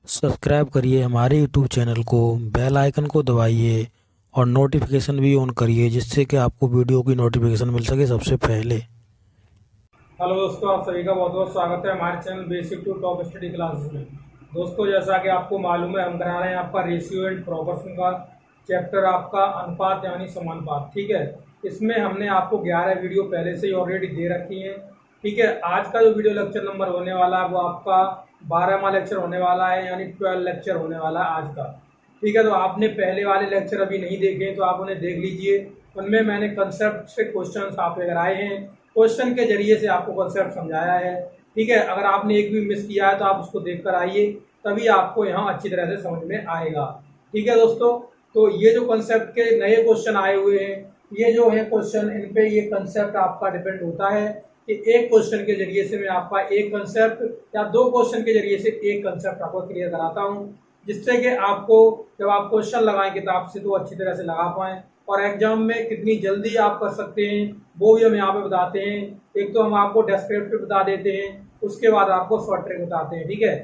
Subscribe करिए हमारे YouTube channel को, बेल आइकन को दबाइए और नोटिफिकेशन भी ऑन करिए जिससे कि आपको वीडियो की नोटिफिकेशन मिल सके सबसे पहले। हेलो दोस्तों, आप सभी का बहुत बहुत स्वागत है हमारे channel basic to top study classes में। दोस्तों, जैसा कि आपको मालूम है, हम करा रहे हैं आपका रेशियो एंड प्रोपोर्शन का चैप्टर, आपका अनुपात यानी समानुपात। ठीक है, इसमें हमने आपको 11 वीडियो पहले से ही ऑलरेडी दे रखी हैं। ठीक है, आज का जो वीडियो लेक्चर नंबर होने वाला है वो आपका 12वां लेक्चर होने वाला है, यानी 12 लेक्चर होने वाला है आज का। ठीक है, तो आपने पहले वाले लेक्चर अभी नहीं देखे तो आप उन्हें देख लीजिए। उनमें मैंने कंसेप्ट से क्वेश्चन आप लेकर आए हैं, क्वेश्चन के जरिए से आपको कंसेप्ट समझाया है। ठीक है, अगर आपने एक भी मिस किया है तो आप उसको देख कर आइए, तभी आपको यहाँ अच्छी तरह से समझ में आएगा। ठीक है दोस्तों, तो ये जो कंसेप्ट के नए क्वेश्चन आए हुए हैं, ये जो है क्वेश्चन, इन पे ये कंसेप्ट आपका डिपेंड होता है कि एक क्वेश्चन के जरिए से मैं आपका एक कंसेप्ट या दो क्वेश्चन के जरिए से एक कंसेप्ट आपको क्लियर कराता हूँ, जिससे कि आपको जब आप क्वेश्चन लगाएं किताब से तो अच्छी तरह से लगा पाएं और एग्जाम में कितनी जल्दी आप कर सकते हैं वो भी हम यहाँ पे बताते हैं। एक तो हम आपको डेस्क्रिप्टिव बता देते हैं, उसके बाद आपको शॉर्ट ट्रिक बताते हैं। ठीक है,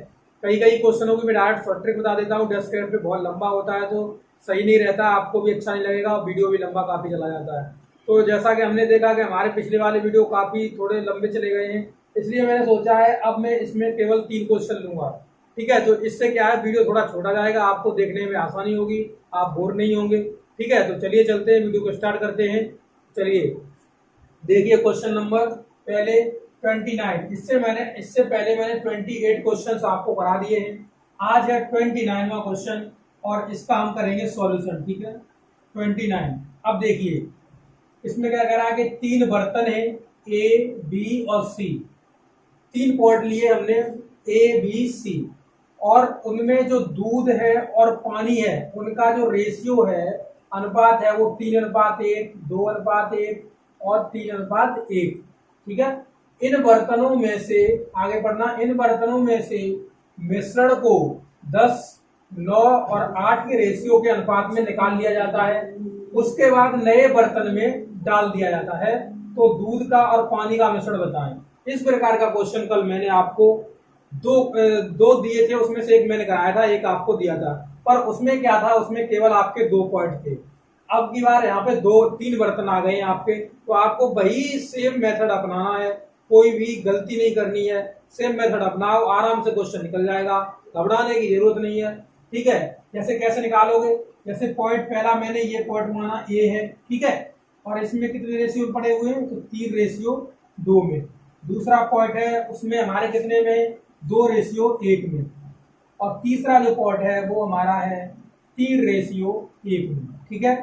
कई कई क्वेश्चनों की मैं डायरेक्ट शॉर्ट ट्रिक बता देता हूँ, डेस्क्रिप्टिव बहुत लंबा होता है तो सही नहीं रहता, आपको भी अच्छा नहीं लगेगा और वीडियो भी लंबा काफ़ी चला जाता है। तो जैसा कि हमने देखा कि हमारे पिछले वाले वीडियो काफ़ी थोड़े लंबे चले गए हैं, इसलिए मैंने सोचा है अब मैं इसमें केवल 3 क्वेश्चन लूंगा। ठीक है, तो इससे क्या है, वीडियो थोड़ा छोटा जाएगा, आपको देखने में आसानी होगी, आप बोर नहीं होंगे। ठीक है, तो चलिए चलते हैं, वीडियो को स्टार्ट करते हैं। चलिए देखिए क्वेश्चन नंबर पहले 29। इससे पहले मैंने 28 क्वेश्चन आपको करा दिए हैं। आज है 29वां क्वेश्चन और इसका हम करेंगे सॉल्यूशन। ठीक है, 29। अब देखिए इसमें क्या कह रहा है कि 3 बर्तन है, ए बी और सी। 3 पॉट लिए हमने, ए बी सी, और उनमें जो दूध है और पानी है उनका जो रेशियो है, अनुपात है, वो 3:1, 2:1 और 3:1। ठीक है, इन बर्तनों में से, आगे बढ़ना, इन बर्तनों में से मिश्रण को 10, 9 और 8 के रेशियो के अनुपात में निकाल लिया जाता है। उसके बाद नए बर्तन में डाल दिया जाता है। तो दूध का और पानी का मिश्रण बताएं। इस प्रकार का क्वेश्चन कल मैंने आपको दो दिए थे, उसमें से एक मैंने कराया था, एक आपको दिया था, पर उसमें क्या था, उसमें केवल आपके 2 पॉइंट थे। अब की बार यहाँ पे 3 बर्तन आ गए हैं आपके, तो आपको वही सेम मेथड अपनाना है, कोई भी गलती नहीं करनी है। सेम मेथड अपनाओ, आराम से क्वेश्चन निकल जाएगा, घबराने की जरूरत नहीं है। ठीक है, जैसे कैसे निकालोगे, जैसे पॉइंट पहला मैंने ये पॉइंट माना ए है। ठीक है, और इसमें कितने रेशियो पड़े हुए हैं, तो 3:2 में। दूसरा पॉइंट है उसमें हमारे कितने में, 2:1 में। और तीसरा जो पॉइंट है वो हमारा है 3:1 में। ठीक है,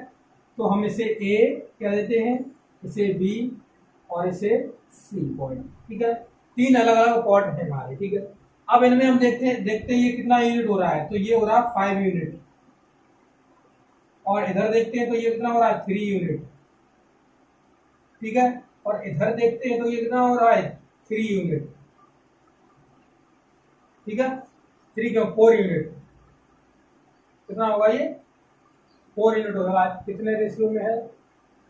तो हम इसे ए क्या देते हैं, इसे बी और इसे सी पॉइंट। ठीक है, 3 अलग अलग पॉइंट है हमारे। ठीक है, अब इनमें हम देखते हैं ये कितना यूनिट हो रहा है, तो ये हो रहा है 5 यूनिट, और इधर देखते हैं तो ये कितना हो रहा है, 3 यूनिट। ठीक है, और इधर देखते हैं तो ये कितना हो रहा है, 3 यूनिट। ठीक है, 3 क्यों, 4 यूनिट। कितना होगा ये, 4 यूनिट होगा। कितने रेशियो में है,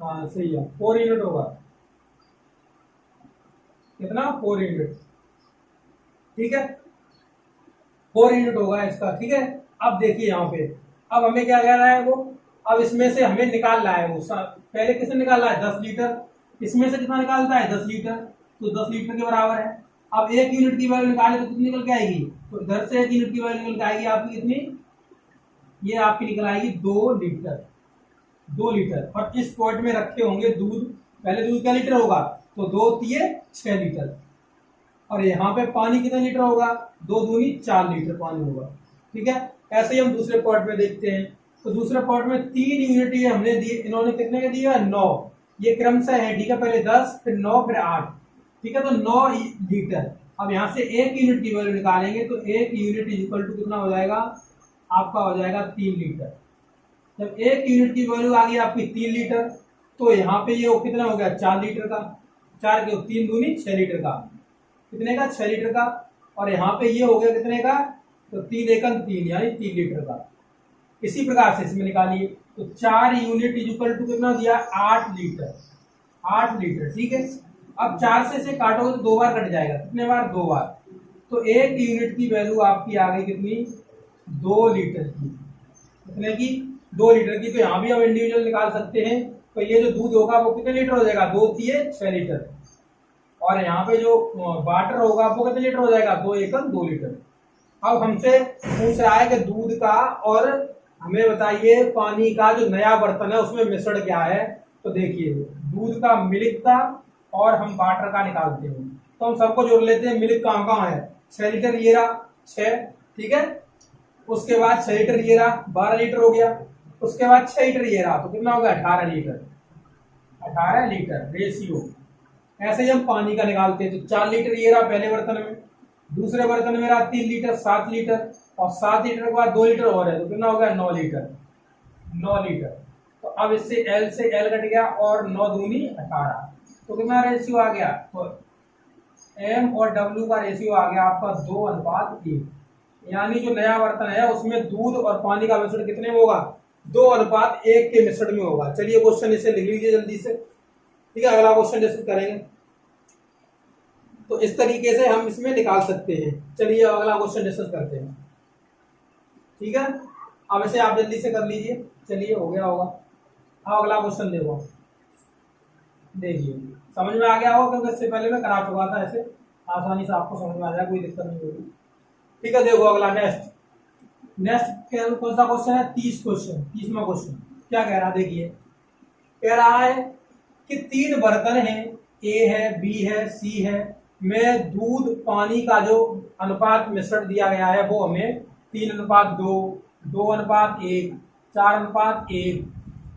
हाँ सही है, 4 यूनिट होगा। कितना, 4 यूनिट। ठीक है, 4 यूनिट होगा इसका। ठीक है, अब देखिए यहाँ पे, अब हमें क्या कह रहा है वो, अब इसमें से हमें निकालना है वो, पहले किसने निकाला है, 10 लीटर। इसमें से कितना निकालता है, 10 लीटर, तो 10 लीटर के बराबर है। अब 1 यूनिट की वैल्यू निकाले तो कितनी निकल के आएगी, तो इधर से 1 यूनिट की वैल्यू निकल के आएगी आपकी कितनी, ये आपकी निकल आएगी 2 लीटर। 2 लीटर, और इस पॉइंट में रखे होंगे दूध, पहले दूध का लीटर होगा, तो 2 तिये 6 लीटर। और यहाँ पे पानी कितना लीटर होगा, 2 दूनी 4 लीटर पानी होगा। ठीक है, ऐसे ही हम दूसरे पॉइंट में देखते हैं, तो दूसरे पॉइंट में 3 यूनिट ये हमने दिए, इन्होंने कितने का दिया, 9। ये क्रमशः है। ठीक है, पहले 10 फिर 9 फिर 8। ठीक है, तो 9 लीटर। अब यहाँ से 1 यूनिट की वैल्यू निकालेंगे तो 1 यूनिट इक्वल टू कितना हो जाएगा, आपका हो जाएगा 3 लीटर। जब 1 यूनिट की वैल्यू आ गई आपकी 3 लीटर, तो यहाँ पे ये कितना हो गया, 4 लीटर का। 4 के 3 दूनी 6 लीटर का, कितने का, 6 लीटर का। और यहाँ पे ये हो गया कितने का, तो 3 एकम 3 यानी 3 लीटर का। इसी प्रकार से इसमें निकालिए, तो 4 यूनिट इक्वल टू कितना दिया, 8 लीटर। 8 लीटर। ठीक है, अब 4 से इसे काटोगे तो 2 बार कट जाएगा, कितने बार, 2 बार। तो 1 यूनिट की वैल्यू आपकी आ गई कितनी, 2 लीटर की, कितने की? 2 लीटर की। तो यहाँ भी हम इंडिविजुअल निकाल सकते हैं। तो ये जो दूध होगा वो कितने लीटर हो जाएगा? 2 तिये 6 लीटर। और यहाँ पे जो वाटर होगा वो कितने लीटर हो जाएगा? 2 एकम 2 लीटर। अब हमसे पूछ रहा है कि दूध का और हमें बताइए पानी का जो नया बर्तन है उसमें मिश्रण क्या है। तो देखिए दूध का मिल्क का और हम वाटर का निकालते हैं। तो हम सबको जोड़ लेते हैं। मिल्क कहाँ कहाँ है? 6 लीटर ये रहा 6, ठीक है। उसके बाद 6 लीटर ये रहा 12 लीटर हो गया। उसके बाद 6 लीटर ये रहा, तो कितना हो गया? 18 लीटर। 18 litre ratio. ऐसे ही हम पानी का निकालते हैं। तो 4 लीटर ये रहा पहले बर्तन में, दूसरे बर्तन में रहा 3 लीटर 7 लीटर, और 7 लीटर के बाद 2 लीटर और है, तो कितना हो गया? 9 लीटर। 9 लीटर। तो अब इससे एल से एल कट गया और 9 दूनी 18, तो कितना रेशियो आ गया? तो एम और डब्ल्यू का रेशियो आ गया आपका 2:1। यानी जो नया बर्तन है उसमें दूध और पानी का मिश्रण कितने में होगा? 2:1 के मिश्रण में होगा। चलिए क्वेश्चन इसे लिख लीजिए जल्दी से, ठीक है। अगला क्वेश्चन डिस्कस करेंगे। तो इस तरीके से हम इसमें निकाल सकते हैं। चलिए अगला क्वेश्चन डिस्कस करते हैं, ठीक है। अब इसे आप जल्दी से कर लीजिए। चलिए हो गया होगा। अब अगला क्वेश्चन देखो, देखिए समझ में आ गया होगा क्योंकि इससे पहले मैं करा चुका था। ऐसे आसानी से आपको समझ में आ जाए, कोई दिक्कत नहीं होगी, ठीक है। देखो अगला नेक्स्ट कौन सा क्वेश्चन है? 30वां क्वेश्चन क्या कह रहा है? देखिए कह रहा है कि 3 बर्तन हैं, ए है, बी है, सी है, में दूध पानी का जो अनुपात मिश्रण दिया गया है वो हमें 3:2, 2:1, 4:1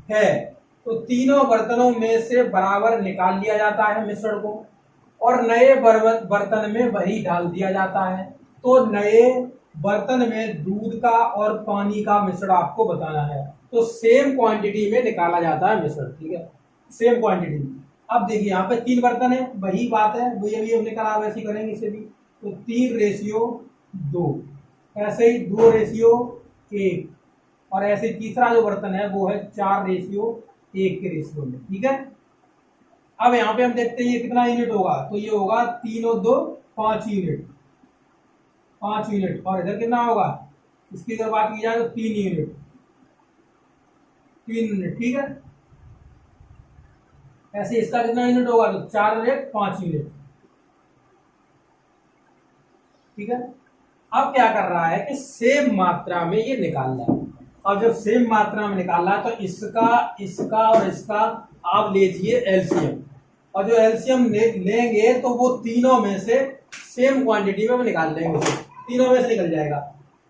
है। तो तीनों बर्तनों में से बराबर निकाल लिया जाता है मिश्रण को, और नए बर्तन में वही डाल दिया जाता है। तो नए बर्तन में दूध का और पानी का मिश्रण आपको बताना है। तो सेम क्वांटिटी में निकाला जाता है मिश्रण, ठीक है, सेम क्वांटिटी में। अब देखिए यहाँ पे 3 बर्तन है, वही बात है, वही अभी हमने करा, वैसे ही करेंगे इसे भी। तो 3:2, ऐसे ही 2:1, और ऐसे तीसरा जो बर्तन है वो है 4:1 के रेशियो में, ठीक है। अब यहाँ पे हम देखते हैं ये कितना यूनिट होगा। तो ये होगा 3 और 2 5 यूनिट, 5 यूनिट। और इधर कितना होगा? इसकी अगर बात की जाए तो 3 यूनिट, 3 यूनिट, ठीक है। ऐसे इसका कितना यूनिट होगा? तो 4 और 1 5 यूनिट, ठीक है। अब क्या कर रहा है कि सेम मात्रा में ये निकाल रहा है। अब जब सेम मात्रा में निकाल रहा है तो इसका और इसका आप लीजिए एलसीएम, और जो एलसीएम लेंगे तो वो तीनों में से सेम क्वांटिटी में निकाल लेंगे, तीनों में से निकल जाएगा।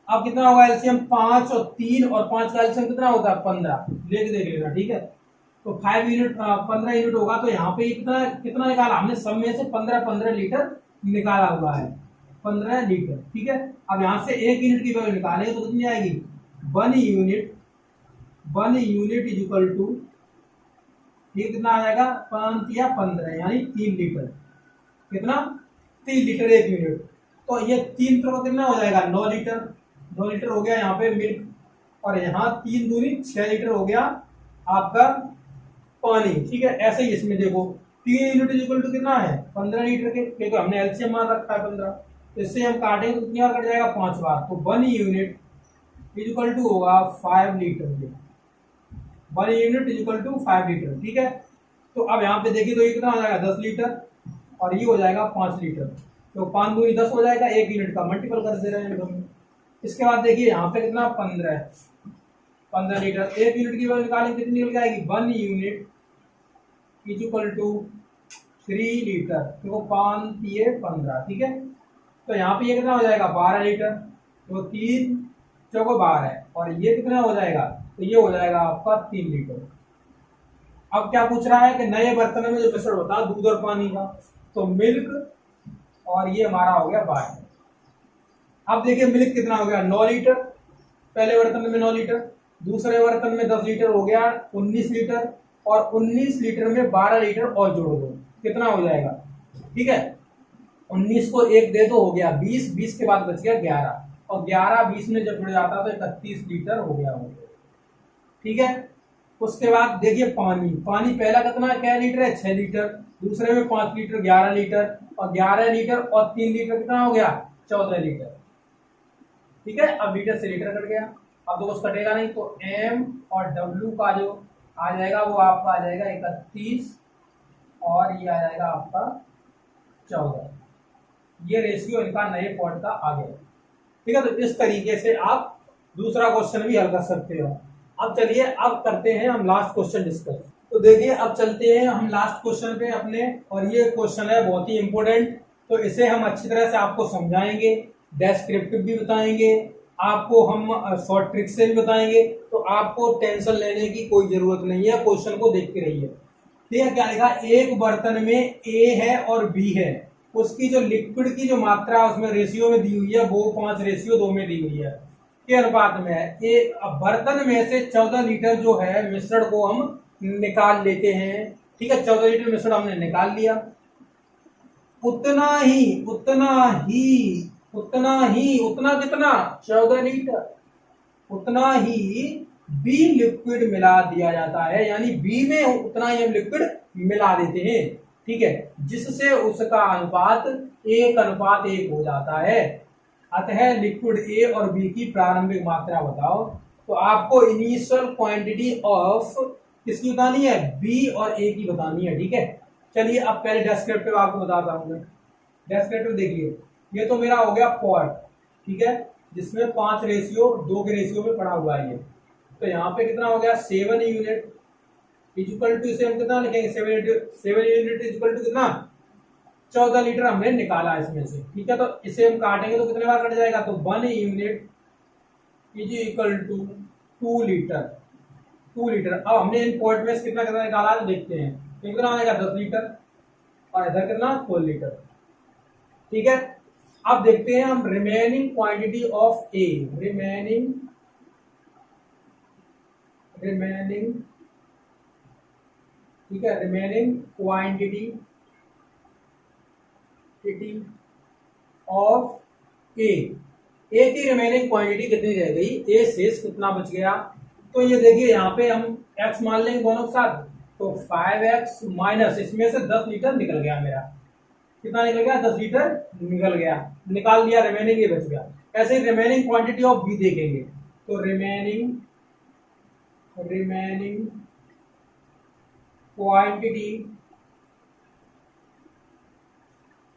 अब कितना होगा एलसीएम? 5 और 3 और 5 का एलसीएम कितना होता है? 15। देख लेना, ठीक है। तो 5 यूनिट 15 यूनिट होगा। तो यहाँ पे कितना निकाला हमने? सब में से 15 लीटर निकाला हुआ है, 15 लीटर, ठीक है। अब यहाँ से 1 यूनिट की वैल्यू निकालेंगे तो कितनी आएगी? 1 यूनिट इज इक्वल टू, ये कितना आ जाएगा? 5 या 15 यानी 3 लीटर। कितना? 3 लीटर 1 यूनिट। तो ये 3 तो कितना हो जाएगा? 9 लीटर। 9 लीटर हो गया यहाँ पे मिल्क, और यहाँ 3 दूनी 6 लीटर हो गया आपका पानी, ठीक है। ऐसे ही इसमें देखो 3 यूनिट इज इक्वल टू कितना है? 15 लीटर के, क्योंकि हमने एलसीएम मान रखा है 15। तो इससे हम काटेंगे तो कितनी बार कट जाएगा? 5 बार। तो 1 यूनिट इज इक्वल टू होगा 5 litre. 1 unit is equal to 5 litre, ठीक है। तो अब यहाँ पे देखिए तो ये कितना हो जाएगा? 10 लीटर, और ये हो जाएगा 5 लीटर। तो 5 दूनी 10 हो जाएगा, 1 यूनिट का मल्टीपल कर दे रहे हैं हम। इसके बाद देखिए यहाँ पे कितना? 15 लीटर। 1 यूनिट की वैल्यू निकालेंगे कितनी निकल जाएगी? 1 unit is equal to 3 litre. देखो 5 पिए 15, ठीक है। तो यहाँ पे ये कितना हो जाएगा? 12 लीटर। तो 3 चौको 12 है, और ये कितना हो जाएगा? तो ये हो जाएगा आपका 3 लीटर। अब क्या पूछ रहा है कि नए बर्तन में जो मिश्रण होता है दूध और पानी का, तो मिल्क, और ये हमारा हो गया वाटर। अब देखिए मिल्क कितना हो गया? 9 लीटर, पहले बर्तन में 9 लीटर, दूसरे बर्तन में 10 लीटर हो गया 19 लीटर, और 19 लीटर में 12 लीटर और जोड़ दो, कितना हो जाएगा? ठीक है, 19 को 1 दे दो, हो गया 20, 20 के बाद बच गया 11, और 11 20 में जब जुड़ जाता तो 31 लीटर हो गया। ठीक है, उसके बाद देखिए पानी, पानी पहला कितना क्या लीटर है? 6 लीटर, दूसरे में 5 लीटर 11 लीटर, और 11 लीटर और 3 लीटर कितना हो गया? 14 लीटर। ठीक है, अब लीटर से लीटर कट गया, अब तो कुछ कटेगा नहीं, तो एम और डब्ल्यू का जो आ जाएगा वो आपका आ जाएगा 31 और ये आ जाएगा आपका 14। ये रेशियो इनका नए पॉइंट का आ गया। ठीक है, तो इस तरीके से आप दूसरा क्वेश्चन भी हल कर सकते हो। अब चलिए अब करते हैं हम लास्ट क्वेश्चन डिस्कस। तो देखिए अब चलते हैं हम लास्ट क्वेश्चन पे अपने, और ये क्वेश्चन है बहुत ही इंपॉर्टेंट, तो इसे हम अच्छी तरह से आपको समझाएंगे, डेस्क्रिप्टिव भी बताएंगे, आपको हम शॉर्ट ट्रिक से भी बताएंगे, तो आपको टेंशन लेने की कोई जरूरत नहीं है, क्वेश्चन को देखते रहिए। ठीक है, क्या लिखा, एक बर्तन में ए है और बी है, उसकी जो लिक्विड की जो मात्रा उसमें रेशियो में दी हुई है वो 5:2 में दी हुई है, के अनुपात में है। अब बर्तन में से 14 लीटर जो है मिश्रण को हम निकाल लेते हैं। ठीक है, 14 लीटर मिश्रण हमने निकाल लिया, उतना कितना 14 लीटर, उतना ही बी लिक्विड मिला दिया जाता है, यानी बी में उतना ही हम लिक्विड मिला देते हैं। ठीक है, जिससे उसका अनुपात 1:1 हो जाता है। अतः लिक्विड ए और बी की प्रारंभिक मात्रा बताओ। तो आपको इनिशियल क्वांटिटी ऑफ किसकी बतानी है, बी और ए की बतानी है। ठीक है, चलिए अब पहले डेस्क्रिप्टिव आपको बताता हूं मैं। डेस्क्रिप्टिव देखिए, ये तो मेरा हो गया पॉट, ठीक है, जिसमें 5:2 के रेशियो में पड़ा हुआ है ये। तो यहाँ पे कितना हो गया 7 यूनिट इक्वल टू, इसे हम कितना लिखेंगे 7 यूनिट इक्वल टू कितना 14 लीटर हमने निकाला इसमें से। ठीक है, तो इसे हम काटेंगे तो कितने बार कट जाएगा, तो 1 unit is equal to 2 litre. 2 litre. अब हमने इन पॉइंट में से कितना कितना निकाला तो देखते हैं, तो कितना आएगा 10 लीटर और इधर कितना 12 लीटर। ठीक है, अब देखते हैं हम remaining quantity of A, remaining ठीक है, रिमेनिंग क्वांटिटी ऑफ ए की रिमेनिंग क्वांटिटी कितनी रह गई, ए शेष कितना बच गया। तो ये देखिए यहाँ पे हम x मान लेंगे दोनों के साथ, तो 5x माइनस इसमें से 10 लीटर निकल गया मेरा, कितना निकल गया 10 लीटर निकल गया, निकाल दिया, रिमेनिंग ये बच गया। ऐसे ही रिमेनिंग क्वांटिटी ऑफ बी देखेंगे, तो remaining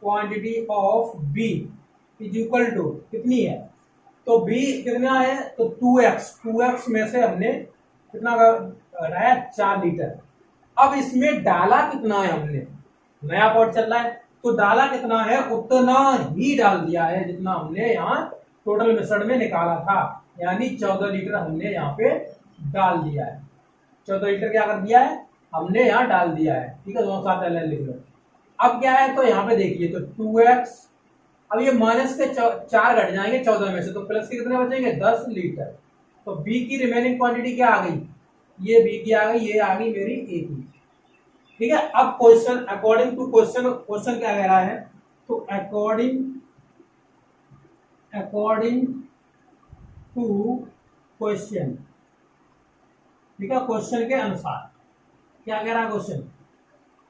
quantity of B is equal to कितनी है, तो बी कितना है, तो 2x में से हमने कितना रहा 4 लीटर। अब इसमें डाला कितना है हमने, नया पॉट चल रहा है, तो डाला कितना है उतना ही डाल दिया है जितना हमने यहाँ टोटल मिश्रण में निकाला था, यानी 14 लीटर हमने यहाँ पे डाल दिया है। 14 लीटर क्या कर दिया है हमने यहाँ डाल दिया है। ठीक है, दोनों साथ एल लिख लो। अब क्या है, तो यहाँ पे देखिए, तो 2x, अब ये माइनस के 4 घट जाएंगे 14 में से, तो प्लस के कितने बचेंगे 10 लीटर। तो बी की रिमेनिंग क्वांटिटी क्या आ गई, ये बी की आ गई, ये आ गई मेरी ए की। ठीक है, अब क्वेश्चन अकॉर्डिंग टू क्वेश्चन क्या कह रहा है, तो अकॉर्डिंग टू क्वेश्चन, ठीक है, क्वेश्चन के अनुसार क्या कह रहा है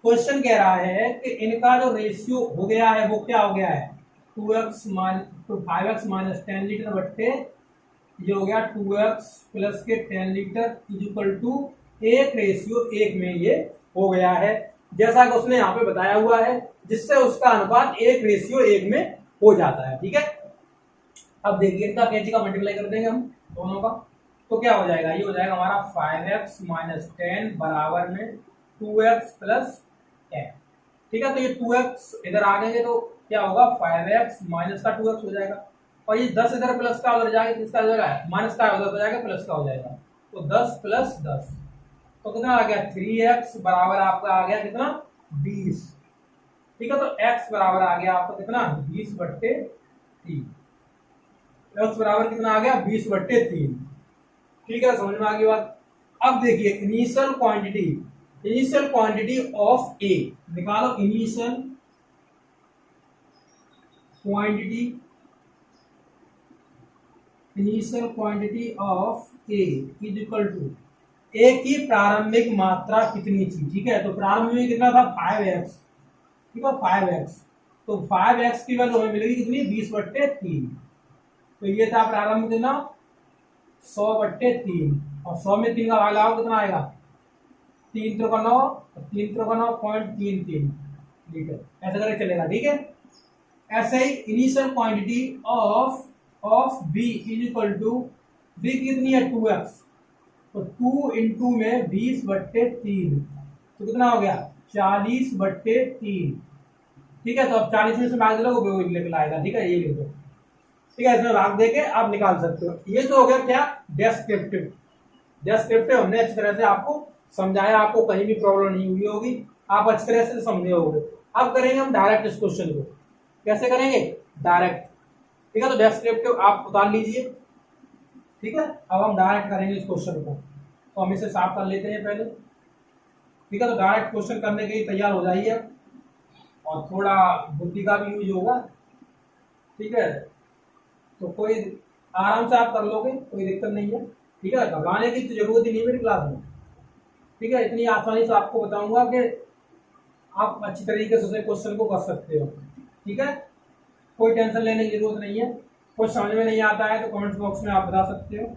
क्वेश्चन कह रहा है कि इनका जो रेशियो हो गया है वो क्या हो गया है 5x माइनस 10 लीटर बट्टे ये हो गया 2x प्लस के 10 लीटर इज इक्वल टू 1:1 में ये हो गया है, जैसा कि उसने यहाँ पे बताया हुआ है, जिससे उसका अनुपात 1:1 में हो जाता है। ठीक है, अब देखिए इनका कैंची का मल्टीप्लाई कर देंगे हम दोनों का, तो क्या हो जाएगा, ये हो जाएगा हमारा 5x माइनस 10 बराबर में 2x प्लस 10। ठीक है, तो ये 2x इधर आ गए तो क्या होगा 5x माइनस का 2x हो जाएगा, और ये 10 इधर प्लस का उधर जाएगा, किसका हो जाएगा माइनस का उधर हो जाएगा, प्लस का हो जाएगा, तो 10 प्लस 10 तो कितना आ गया 3x बराबर आपका आ गया कितना 20। ठीक है, तो x बराबर आ गया आपका कितना 20/3, x बराबर कितना आ गया 20/3। ठीक है, समझ में आ गई बात। अब देखिए इनिशियल क्वांटिटी ऑफ ए निकालो, initial quantity of A is equal to A की प्रारंभिक मात्रा कितनी थी। ठीक है, तो प्रारंभ में कितना था 5x, ठीक है 5x, तो 5x की वैल्यू हमें मिलेगी कितनी 20/3। तो ये था प्रारंभ कितना 100/3 और 100 में 3 का भाग लगाओ कितना आएगा 3 त्रिका 9 3 त्रिका 9.33 लीटर ऐसा करके चलेगा। ठीक है, ऐसे ही initial quantity of B is equal to B कितनी है 2x, तो 2 इंटू में 20/3 तो कितना हो गया 40/3। ठीक है, तो अब 40 में से भाग दे वो निकल आएगा। ठीक है, ये लिख दो। ठीक है, इसमें भाग देके आप निकाल सकते हो। ये तो हो गया क्या डेस्क्रिप्टिव। डेस्क्रिप्टिव हमने अच्छी तरह से आपको समझाया, आपको कहीं भी प्रॉब्लम नहीं हुई होगी, आप अच्छी तरह से समझे होंगे। अब करेंगे हम डायरेक्ट इस क्वेश्चन को। कैसे करेंगे डायरेक्ट। ठीक है, तो डेस्क्रिप्टिव आप उतार लीजिए। ठीक है, अब हम डायरेक्ट करेंगे इस क्वेश्चन को, तो हम इसे साफ कर लेते हैं पहले। ठीक है, तो डायरेक्ट क्वेश्चन करने के लिए तैयार हो जाइए और थोड़ा बुद्धि का भी यूज होगा। ठीक है, तो कोई आराम से आप कर लोगे, कोई दिक्कत नहीं है। ठीक है, घबराने की तो जरूरत ही नहीं मेरी क्लास में। ठीक है, इतनी आसानी से आपको बताऊंगा कि आप अच्छी तरीके से क्वेश्चन को कर सकते हो। ठीक है, कोई टेंशन लेने की जरूरत नहीं है। कुछ समझ में नहीं आता है तो कमेंट बॉक्स में आप बता सकते हो,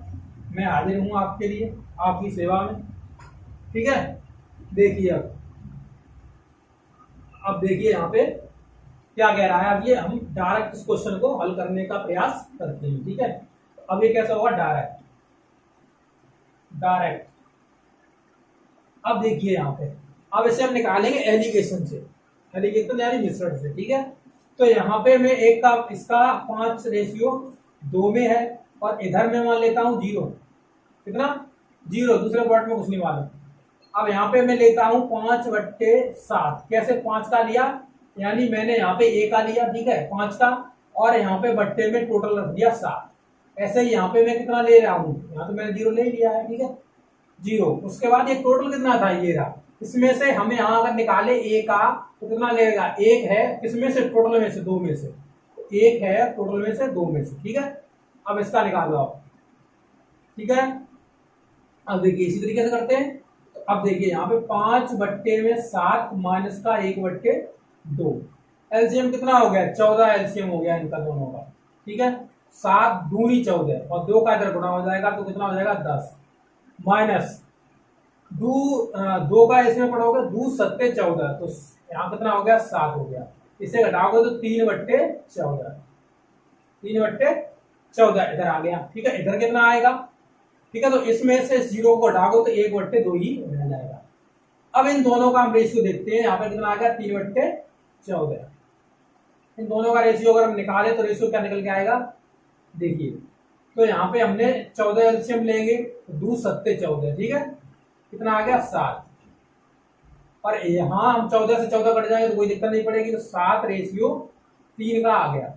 मैं हाजिर हूँ आपके लिए, आपकी सेवा में। ठीक है, देखिए अब देखिए यहाँ पे क्या कह रहा है। अब ये हम डायरेक्ट इस क्वेश्चन को हल करने का प्रयास करते हैं। ठीक है, अब ये कैसा होगा डायरेक्ट। डायरेक्ट अब देखिए यहाँ पे, अब इसे हम निकालेंगे एलिगेशन से, एलिगेशन यानी मिश्रण से। ठीक है, तो यहाँ पे मैं एक का इसका 5:2 में है और इधर मैं मान लेता हूँ 0। कितना 0, दूसरे पार्ट में कुछ नहीं मालूम। अब यहाँ पे मैं लेता हूँ 5/7। कैसे 5 का लिया, यानी मैंने यहाँ पे a का लिया। ठीक है, 5 का, और यहाँ पे बट्टे में टोटल रख दिया 7। ऐसे ही यहाँ पे मैं कितना ले रहा हूँ, यहाँ तो मैंने 0 ले लिया है। ठीक है, 0। उसके बाद ये टोटल कितना था, ये रहा। इसमें से हमें यहाँ अगर निकाले a का तो कितना लगेगा, 1 है किसमें से, टोटल में से, 2 में से। तो 1 है टोटल में से, 2 में से। ठीक है, अब इसका निकाल लो आप। ठीक है, अब देखिए इसी तरीके से करते हैं। तो अब देखिए यहाँ पे 5/7 माइनस का 1/2, एलसीएम कितना हो गया 14 एलसीएम हो गया इनका दोनों का। ठीक है, 7 दूनी 14 और 2 का इधर गुणा हो जाएगा तो कितना हो जाएगा 10, माइनस 2 का इसमें पढ़ोगे 2 7 14, तो यहाँ कितना हो गया 7 हो गया। इसे घटाओगे तो 3/14, 3/14 इधर आ गया। ठीक है, इधर कितना आएगा। ठीक है, तो इसमें से 0 को हटाओगे तो 1/2 ही रह जाएगा। अब इन दोनों का हम रेशियो देखते हैं। यहाँ पे कितना आ गया 3/14। इन दोनों का रेशियो अगर हम निकालें तो रेशियो क्या निकल के आएगा, देखिए। तो यहाँ पे हमने 14 एलसीएम लेंगे तो 2 7 14। ठीक है, कितना आ गया 7, और यहाँ हम 14 से 14 कट जाएंगे तो कोई दिक्कत नहीं पड़ेगी। तो 7:3 का आ गया।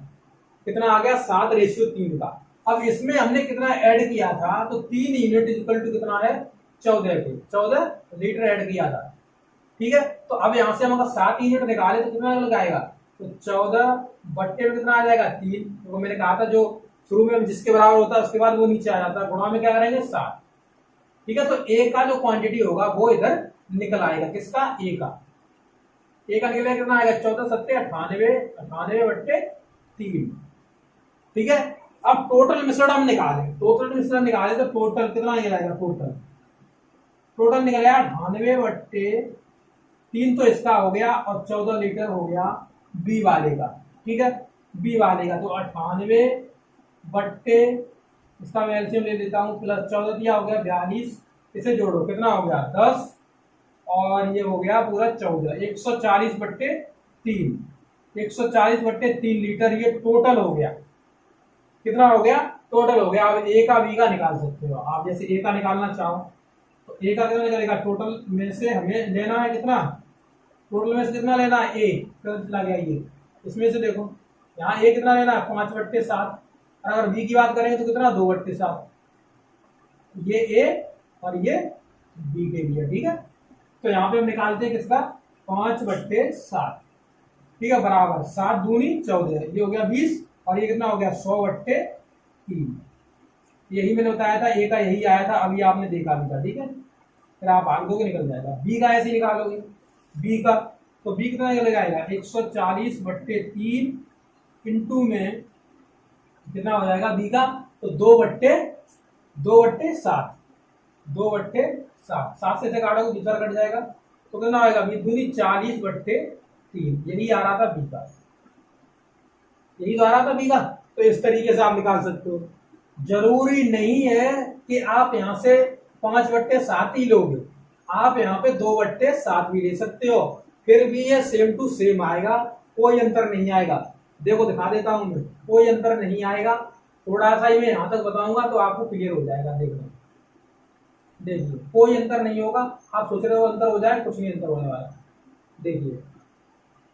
कितना आ गया 7:3 का। अब इसमें हमने कितना ऐड किया था, तो 3 यूनिट इक्वल टू कितना है 14 के 14 लीटर ऐड किया था। ठीक है, तो अब यहाँ से हम अगर 7 यूनिट निकाले तो कितना लगाएगा, तो 14 बट्टे में कितना आ जाएगा 3। तो मैंने कहा था जो शुरू में जिसके बराबर होता है उसके बाद वो नीचे आ जाता है, गुणा में क्या करेंगे 7। ठीक है, तो ए का जो क्वांटिटी होगा वो इधर निकल आएगा। किसका, ए का। ए का निकलेगा कितना आएगा 14 7 98/3। ठीक है, अब टोटल मिश्रण हम निकालें। टोटल मिश्रण निकाले तो टोटल कितना निकल आएगा, टोटल निकल आया 98/3 तो इसका हो गया, और 14 लीटर हो गया बी वाले का। ठीक है, बी वाले का तो 98 इसका मैं एलसीएम ले लेता हूँ, प्लस 14 दिया हो गया 42। इसे जोड़ो कितना हो गया 10, और ये हो गया पूरा 14, 140/3। 140/3 लीटर ये टोटल हो गया। कितना हो गया, टोटल हो गया। अब ए का बी का निकाल सकते हो आप। जैसे ए का निकालना चाहो तो ए का कितना निकलेगा, टोटल में से हमें लेना है कितना, टोटल में से कितना लेना है, ए चला गया ये। इसमें से देखो यहाँ ए कितना लेना है 5/7, और अगर बी की बात करें तो कितना 2/7। ये ए और ये बी के लिए। ठीक है, तो यहाँ पे हम निकालते हैं किसका 5/7। ठीक है, बराबर 7 दूनी 14, ये हो गया 20, और ये कितना हो गया 100/3। यही मैंने बताया था, ए का यही आया था, अभी आपने देखा भी था। ठीक है, फिर आप भाग दोगे निकल जाएगा। बी का ऐसे निकालोगे, बी का तो बी कितना निकल आएगा 140/3 इंटू में कितना हो जाएगा बी का, तो 2/7, 2/7, 7 से काटोगे दूसरा कट जाएगा, तो कितना आएगा बी दूनी 40/3, यही आ रहा था बी का, यही तो आ रहा था बी का। तो इस तरीके से आप निकाल सकते हो। जरूरी नहीं है कि आप यहाँ से 5/7 ही लोगे, आप यहाँ पे 2/7 भी ले सकते हो, फिर भी ये सेम टू सेम आएगा, कोई अंतर नहीं आएगा। देखो दिखा देता हूं मैं, कोई अंतर नहीं आएगा। थोड़ा सा ही मैं यहाँ तक बताऊंगा तो आपको क्लियर हो जाएगा। देखना, देखिए कोई अंतर नहीं होगा। आप सोच रहे हो अंतर हो जाए, कुछ नहीं अंतर होने वाला। देखिए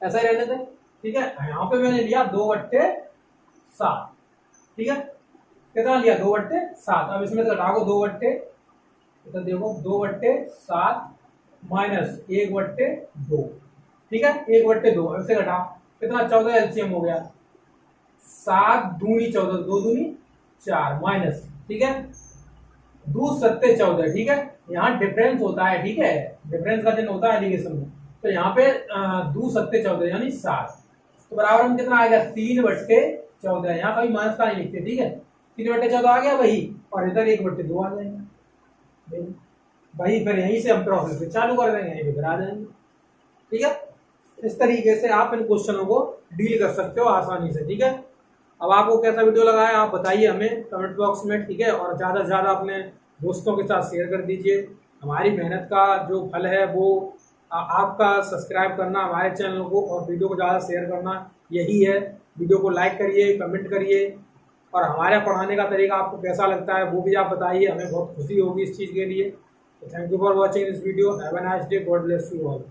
ऐसा ही रहने दें, ठीक है। यहाँ पे मैंने लिया 2/7, ठीक है। कितना लिया 2/7। अब इसमें से घटाओ 2/, तो देखो 2/7 माइनस 1/2, ठीक है। 1/2 अब से घटा कितना 14 एलसीएम हो गया, 7 दूनी 14, 2 दूनी 4 माइनस, ठीक है, 2 सत्ते 14, ठीक है। यहाँ डिफरेंस होता है, ठीक है, डिफरेंस का चिन्ह होता है एलिगेशन में, तो यहाँ पे 2 सत्ते 14 यानी 7, तो बराबर में कितना आ गया 3/14। यहाँ कभी माइनस का नहीं लिखते, ठीक है। 3/14 आ गया वही, और इधर 1/2 आ जाएगा भाई। फिर यहीं से हम प्रोसेस चालू कर देंगे, यहीं पे आ जाएंगे, ठीक है। इस तरीके से आप इन क्वेश्चनों को डील कर सकते हो आसानी से, ठीक है। अब आपको कैसा वीडियो लगा है आप बताइए हमें कमेंट बॉक्स में, ठीक है। और ज़्यादा से ज़्यादा अपने दोस्तों के साथ शेयर कर दीजिए। हमारी मेहनत का जो फल है वो आपका सब्सक्राइब करना हमारे चैनल को और वीडियो को ज़्यादा शेयर करना, यही है। वीडियो को लाइक करिए, कमेंट करिए, और हमारे पढ़ाने का तरीका आपको कैसा लगता है वो भी आप बताइए, हमें बहुत खुशी होगी इस चीज़ के लिए। Thank you for watching this video. Have a nice day, God bless you all.